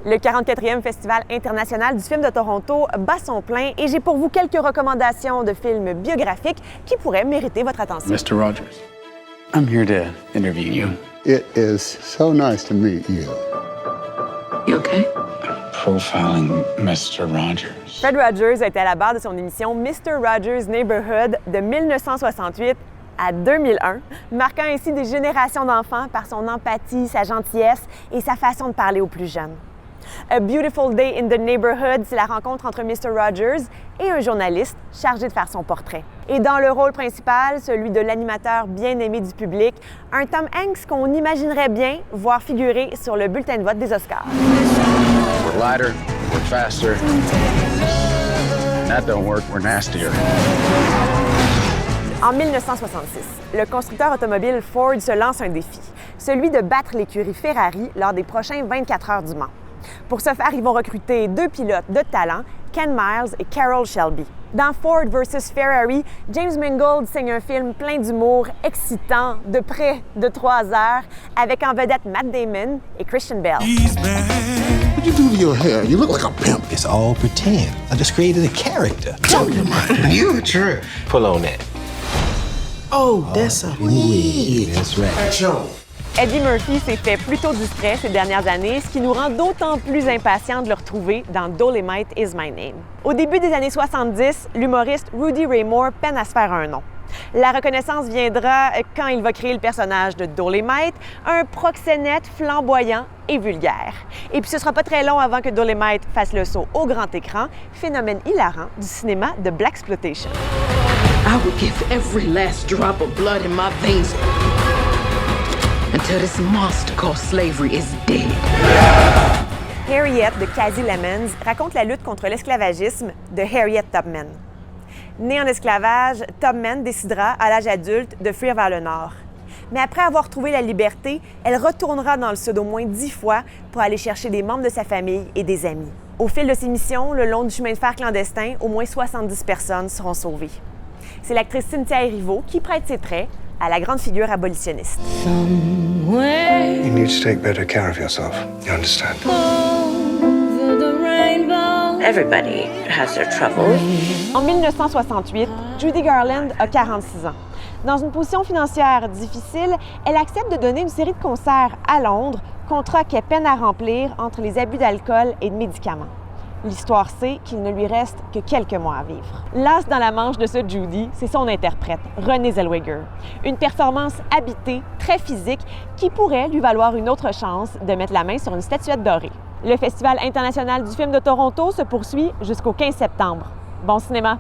Le 44e Festival international du film de Toronto bat son plein et j'ai pour vous quelques recommandations de films biographiques qui pourraient mériter votre attention. Mr. Rogers, I'm here to interview you. It is so nice to meet you. You okay? Profiling Mr. Rogers. Fred Rogers a été à la barre de son émission Mr. Rogers' Neighborhood de 1968 à 2001, marquant ainsi des générations d'enfants par son empathie, sa gentillesse et sa façon de parler aux plus jeunes. A Beautiful Day in the Neighborhood, c'est la rencontre entre Mr. Rogers et un journaliste chargé de faire son portrait. Et dans le rôle principal, celui de l'animateur bien aimé du public, un Tom Hanks qu'on imaginerait bien voir figurer sur le bulletin de vote des Oscars. We're lighter, we're faster. That don't work, we're nastier. En 1966, le constructeur automobile Ford se lance un défi, celui de battre l'écurie Ferrari lors des prochains 24 heures du Mans. Pour ce faire, ils vont recruter deux pilotes de talent, Ken Miles et Carroll Shelby. Dans Ford vs Ferrari, James Mangold signe un film plein d'humour, excitant, de près de 3 heures, avec en vedette Matt Damon et Christian Bale. What'd you do to your hair? You look like a pimp. It's all pretend. I just created a character. You're a trip. Pull on that. Oh, that's a Yeah, that's right. Joe. Eddie Murphy s'est fait plutôt discret ces dernières années, ce qui nous rend d'autant plus impatients de le retrouver dans Dolomite Is My Name. Au début des années 70, l'humoriste Rudy Ray Moore peine à se faire un nom. La reconnaissance viendra quand il va créer le personnage de Dolomite, un proxénète flamboyant et vulgaire. Et puis ce sera pas très long avant que Dolomite fasse le saut au grand écran, phénomène hilarant du cinéma de Blaxploitation. I would give every last drop of blood in my veins until this monster called slavery is dead. Harriet de Kasi Lemmons raconte la lutte contre l'esclavagisme de Harriet Tubman. Née en esclavage, Tubman décidera, à l'âge adulte, de fuir vers le nord. Mais après avoir trouvé la liberté, elle retournera dans le sud au moins 10 fois pour aller chercher des membres de sa famille et des amis. Au fil de ses missions, le long du chemin de fer clandestin, au moins 70 personnes seront sauvées. C'est l'actrice Cynthia Erivo qui prête ses traits à la grande figure abolitionniste. You need to take better care of yourself. You understand? Everybody has their troubles. En 1968, Judy Garland a 46 ans. Dans une position financière difficile, elle accepte de donner une série de concerts à Londres, contrat qu'elle peine à remplir entre les abus d'alcool et de médicaments. L'histoire sait qu'il ne lui reste que quelques mois à vivre. L'as dans la manche de ce Judy, c'est son interprète, Renée Zellweger. Une performance habitée, très physique, qui pourrait lui valoir une autre chance de mettre la main sur une statuette dorée. Le Festival international du film de Toronto se poursuit jusqu'au 15 septembre. Bon cinéma!